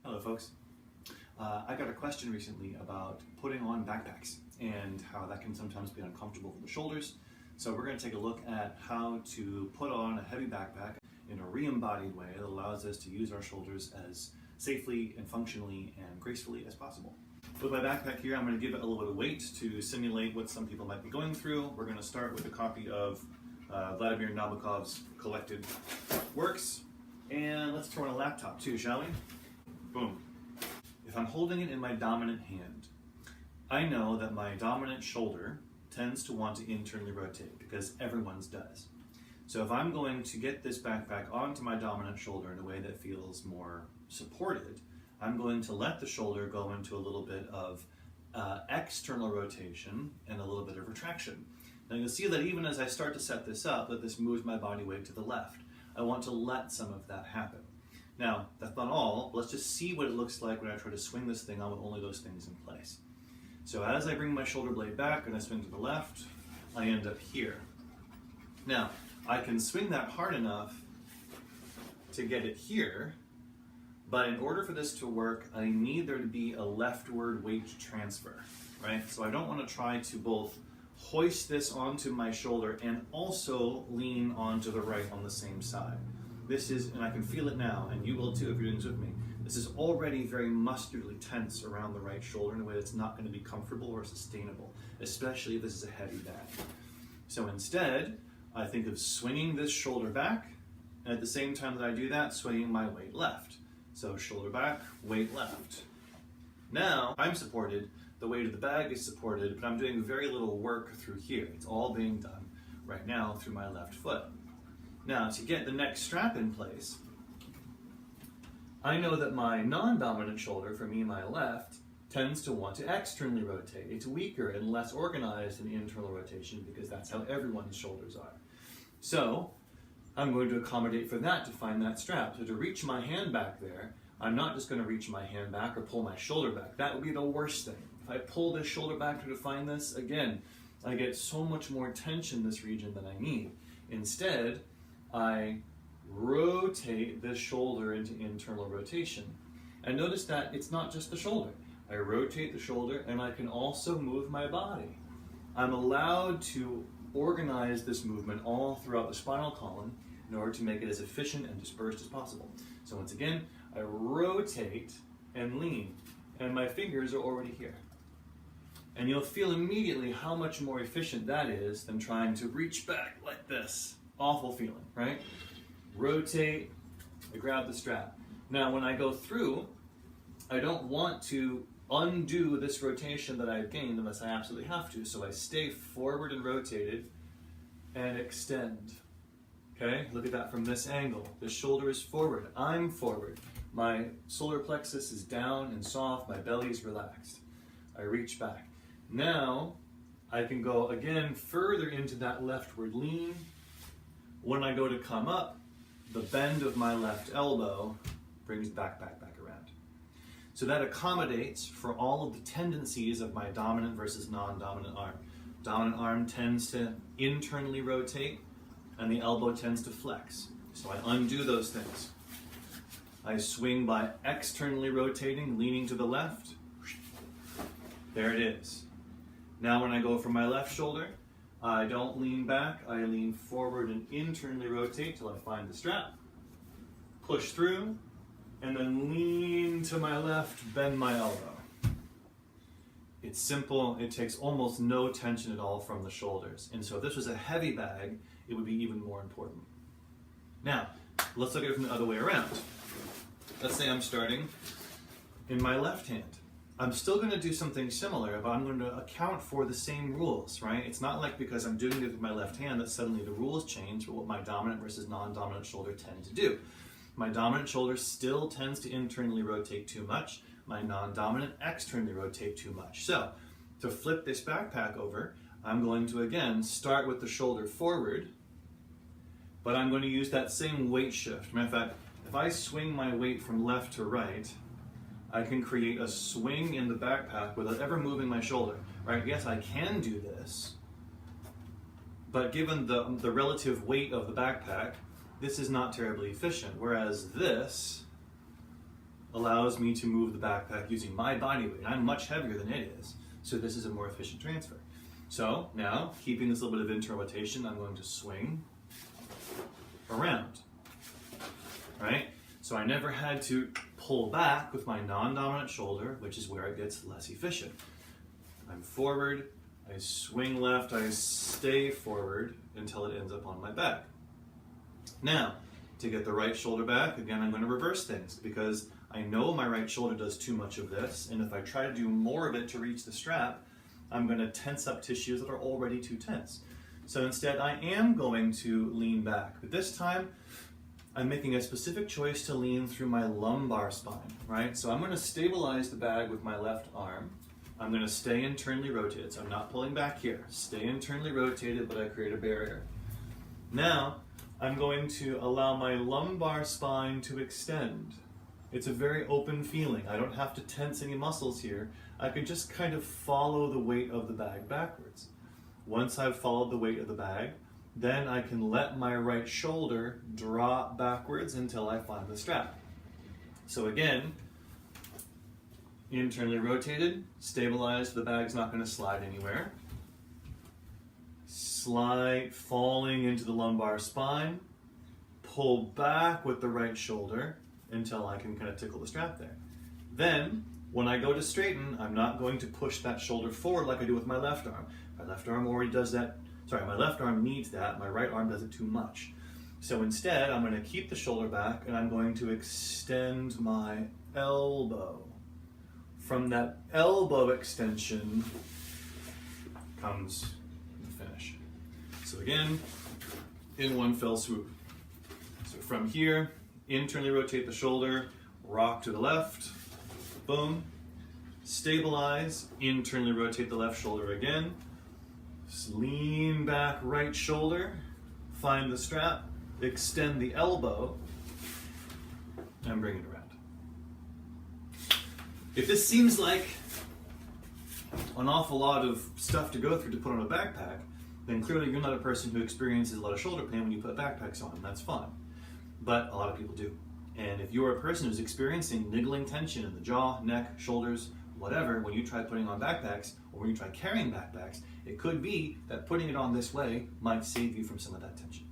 Hello folks. I got a question recently about putting on backpacks and how that can sometimes be uncomfortable for the shoulders. So we're going to take a look at how to put on a heavy backpack in a re-embodied way that allows us to use our shoulders as safely and functionally and gracefully as possible. With my backpack here, I'm going to give it a little bit of weight to simulate what some people might be going through. We're going to start with a copy of Vladimir Nabokov's collected works. And let's throw in a laptop too, shall we? Boom. If I'm holding it in my dominant hand, I know that my dominant shoulder tends to want to internally rotate because everyone's does. So if I'm going to get this backpack onto my dominant shoulder in a way that feels more supported, I'm going to let the shoulder go into a little bit of external rotation and a little bit of retraction. Now you'll see that even as I start to set this up, that this moves my body weight to the left. I want to let some of that happen. Now, that's not all. Let's just see what it looks like when I try to swing this thing on with only those things in place. So as I bring my shoulder blade back and I swing to the left, I end up here. Now, I can swing that hard enough to get it here, but in order for this to work, I need there to be a leftward weight transfer, right? So I don't want to try to both hoist this onto my shoulder and also lean onto the right on the same side. This is, and I can feel it now, and you will too if you're doing this with me, this is already very muscularly tense around the right shoulder in a way that's not going to be comfortable or sustainable, especially if this is a heavy bag. So instead, I think of swinging this shoulder back, and at the same time that I do that, swinging my weight left. So shoulder back, weight left. Now, I'm supported, the weight of the bag is supported, but I'm doing very little work through here. It's all being done right now through my left foot. Now, to get the next strap in place, I know that my non-dominant shoulder, for me, my left, tends to want to externally rotate. It's weaker and less organized in internal rotation because that's how everyone's shoulders are. So, I'm going to accommodate for that to find that strap. So to reach my hand back there, I'm not just going to reach my hand back or pull my shoulder back. That would be the worst thing. If I pull this shoulder back to find this, again, I get so much more tension in this region than I need. Instead, I rotate this shoulder into internal rotation. And notice that it's not just the shoulder. I rotate the shoulder and I can also move my body. I'm allowed to organize this movement all throughout the spinal column in order to make it as efficient and dispersed as possible. So once again, I rotate and lean, and my fingers are already here. And you'll feel immediately how much more efficient that is than trying to reach back like this. Awful feeling, right? Rotate, I grab the strap. Now when I go through, I don't want to undo this rotation that I've gained unless I absolutely have to. So I stay forward and rotated and extend. Okay, look at that from this angle. The shoulder is forward, I'm forward. My solar plexus is down and soft, my belly is relaxed. I reach back. Now, I can go again further into that leftward lean. When I go to come up, the bend of my left elbow brings back around. So that accommodates for all of the tendencies of my dominant versus non-dominant arm. Dominant arm tends to internally rotate, and the elbow tends to flex. So I undo those things. I swing by externally rotating, leaning to the left. There it is. Now when I go for my left shoulder, I don't lean back, I lean forward and internally rotate till I find the strap. Push through, and then lean to my left, bend my elbow. It's simple, it takes almost no tension at all from the shoulders. And so if this was a heavy bag, it would be even more important. Now, let's look at it from the other way around. Let's say I'm starting in my left hand. I'm still going to do something similar, but I'm going to account for the same rules, right? It's not like because I'm doing it with my left hand that suddenly the rules change, but what my dominant versus non-dominant shoulder tend to do. My dominant shoulder still tends to internally rotate too much. My non-dominant externally rotate too much. So, to flip this backpack over, I'm going to again start with the shoulder forward, but I'm going to use that same weight shift. Matter of fact, if I swing my weight from left to right, I can create a swing in the backpack without ever moving my shoulder, right? Yes, I can do this, but given the relative weight of the backpack, this is not terribly efficient, whereas this allows me to move the backpack using my body weight. I'm much heavier than it is, so this is a more efficient transfer. So now, keeping this little bit of internal rotation, I'm going to swing around, right? So I never had to pull back with my non-dominant shoulder, which is where it gets less efficient. I'm forward, I swing left, I stay forward until it ends up on my back. Now, to get the right shoulder back, again, I'm going to reverse things because I know my right shoulder does too much of this, and if I try to do more of it to reach the strap, I'm going to tense up tissues that are already too tense. So instead, I am going to lean back, but this time, I'm making a specific choice to lean through my lumbar spine, right? So I'm going to stabilize the bag with my left arm. I'm going to stay internally rotated, so I'm not pulling back here. Stay internally rotated, but I create a barrier. Now, I'm going to allow my lumbar spine to extend. It's a very open feeling. I don't have to tense any muscles here. I can just kind of follow the weight of the bag backwards. Once I've followed the weight of the bag, then I can let my right shoulder drop backwards until I find the strap. So again, internally rotated, stabilized, the bag's not going to slide anywhere. Slide, falling into the lumbar spine, pull back with the right shoulder until I can kind of tickle the strap there. Then, when I go to straighten, I'm not going to push that shoulder forward like I do with my left arm. My left arm already does that. Sorry, my left arm needs that, my right arm does it too much. So instead, I'm going to keep the shoulder back and I'm going to extend my elbow. From that elbow extension comes the finish. So again, in one fell swoop. So from here, internally rotate the shoulder, rock to the left, boom. Stabilize, internally rotate the left shoulder again. Just lean back right shoulder, find the strap, extend the elbow, and bring it around. If this seems like an awful lot of stuff to go through to put on a backpack, then clearly you're not a person who experiences a lot of shoulder pain when you put backpacks on. That's fine. But a lot of people do. And if you're a person who's experiencing niggling tension in the jaw, neck, shoulders, whatever, when you try putting on backpacks or when you try carrying backpacks, it could be that putting it on this way might save you from some of that tension.